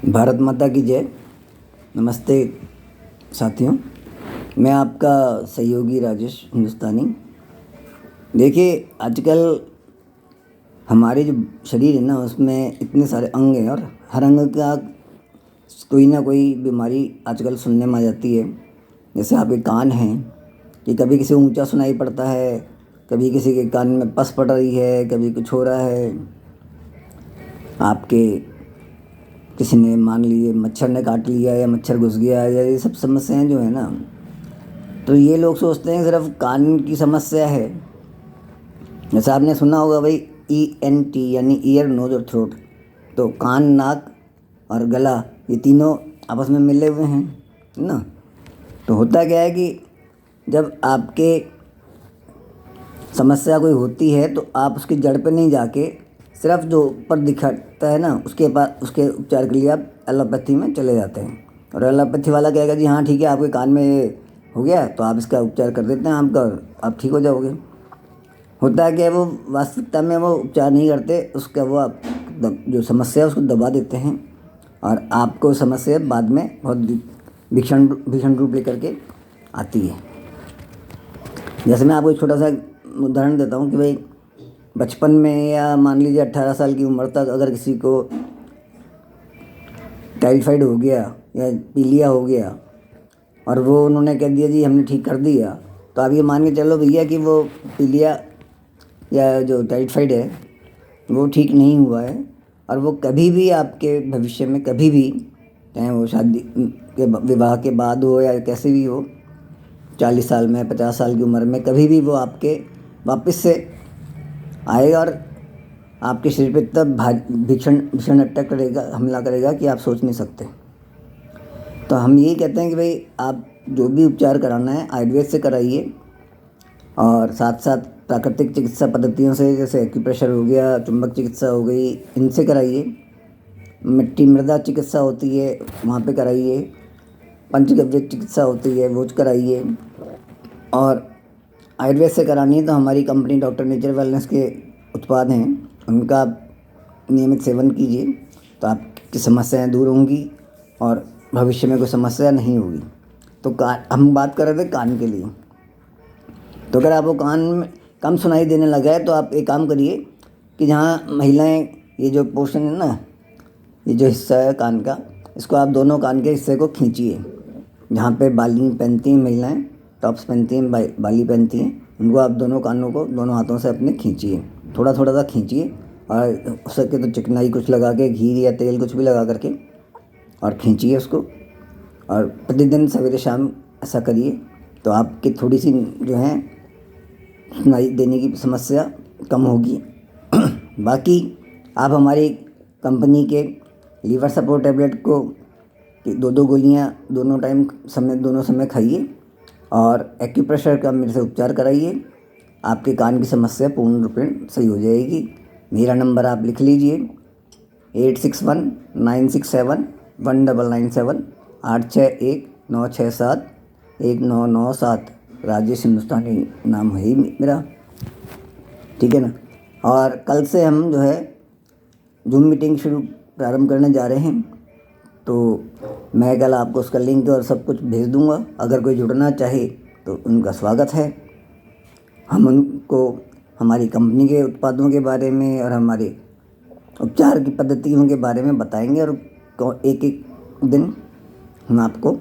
भारत माता की जय। नमस्ते साथियों, मैं आपका सहयोगी राजेश हिंदुस्तानी। देखिए, आजकल हमारे जो शरीर है ना, उसमें इतने सारे अंग हैं और हर अंग का कोई ना कोई बीमारी आजकल सुनने में आ जाती है। जैसे आपके कान हैं कि कभी किसी को ऊंचा सुनाई पड़ता है, कभी किसी के कान में पस पड़ रही है, कभी कुछ हो रहा है। आपके किसी ने मान लीजिए मच्छर ने काट लिया या मच्छर घुस गया, या ये सब समस्याएं जो है ना, तो ये लोग सोचते हैं सिर्फ कान की समस्या है। जैसे आपने सुना होगा भाई, ENT यानी ईयर नोज और थ्रोट। तो कान, नाक और गला, ये तीनों आपस में मिले हुए हैं ना। तो होता क्या है कि जब आपके समस्या कोई होती है तो आप उसकी जड़ पे नहीं जाके सिर्फ जो ऊपर दिखता है ना, उसके पास उसके उपचार के लिए आप एलोपैथी में चले जाते हैं। और एलोपैथी वाला कहेगा जी हाँ ठीक है, आपके कान में ये हो गया तो आप इसका उपचार कर देते हैं आपका, आप ठीक हो जाओगे। होता है कि वो वास्तविकता में वो उपचार नहीं करते, उसका वो आप जो समस्या है उसको दबा देते हैं और आपको समस्या बाद में बहुत भीषण भीषण रूप लेकर के आती है। जैसे मैं आपको एक छोटा सा उदाहरण देता हूँ कि भाई, बचपन में या मान लीजिए 18 साल की उम्र तक अगर किसी को टाइफाइड हो गया या पीलिया हो गया और वो उन्होंने कह दिया जी हमने ठीक कर दिया, तो आप ये मान के चलो भैया कि वो पीलिया या जो टाइफाइड है वो ठीक नहीं हुआ है। और वो कभी भी आपके भविष्य में कभी भी, चाहे वो शादी के विवाह के बाद हो या कैसे भी हो, 40 साल में 50 साल की उम्र में, कभी भी वो आपके वापस से आएगा और आपके शरीर पे तब भीषण भीषण अटैक करेगा, हमला करेगा कि आप सोच नहीं सकते। तो हम यही कहते हैं कि भाई आप जो भी उपचार कराना है आयुर्वेद से कराइए और साथ साथ प्राकृतिक चिकित्सा पद्धतियों से, जैसे एक्यूप्रेशर हो गया, चुंबक चिकित्सा हो गई, इनसे कराइए। मिट्टी मृदा चिकित्सा होती है वहाँ पे कराइए। पंचगव्य चिकित्सा होती है वो कराइए। और आयुर्वेद से करानी है तो हमारी कंपनी डॉक्टर नेचर वेलनेस के उत्पाद हैं, उनका नियमित सेवन कीजिए तो आपकी समस्याएं दूर होंगी और भविष्य में कोई समस्या नहीं होगी। तो हम बात कर रहे थे कान के लिए। तो अगर आपको कान में कम सुनाई देने लगा है तो आप एक काम करिए कि जहाँ महिलाएं, ये जो पोर्शन है ना, ये जो हिस्सा है कान का, इसको आप दोनों कान के हिस्से को खींचिए। जहाँ पे बाली पहनती हैं महिलाएं, टॉप्स पहनती हैं, बाली पहनती हैं, उनको आप दोनों कानों को दोनों हाथों से अपने खींचिए, थोड़ा थोड़ा सा खींचिए। और हो सके तो चिकनाई कुछ लगा के, घी या तेल कुछ भी लगा करके और खींचिए उसको। और प्रतिदिन सवेरे शाम ऐसा करिए तो आपकी थोड़ी सी जो है सुनाई देने की समस्या कम होगी। बाकी आप हमारी कंपनी के लीवर सपोर्ट टैबलेट को 2-2 गोलियाँ दोनों समय खाइए और एक्यूप्रेशर का मेरे से उपचार कराइए। आपके कान की समस्या पूर्ण रूपेण सही हो जाएगी। मेरा नंबर आप लिख लीजिए 8619671997, 8619671997। राजेश हिंदुस्तानी नाम है ही मेरा, ठीक है ना। और कल से हम जो है जूम मीटिंग प्रारंभ करने जा रहे हैं, तो मैं कल आपको उसका लिंक और सब कुछ भेज दूंगा। अगर कोई जुड़ना चाहे तो उनका स्वागत है। हम उनको हमारी कंपनी के उत्पादों के बारे में और हमारे उपचार की पद्धतियों के बारे में बताएंगे और एक एक दिन हम आपको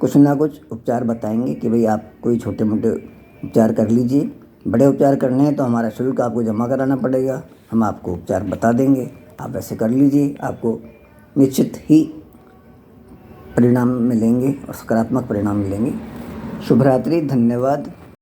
कुछ ना कुछ उपचार बताएंगे कि भाई आप कोई छोटे मोटे उपचार कर लीजिए। बड़े उपचार करने हैं तो हमारा शुल्क आपको जमा कराना पड़ेगा, हम आपको उपचार बता देंगे, आप ऐसे कर लीजिए, आपको निश्चित ही परिणाम मिलेंगे और सकारात्मक परिणाम मिलेंगे। शुभ रात्रि, धन्यवाद।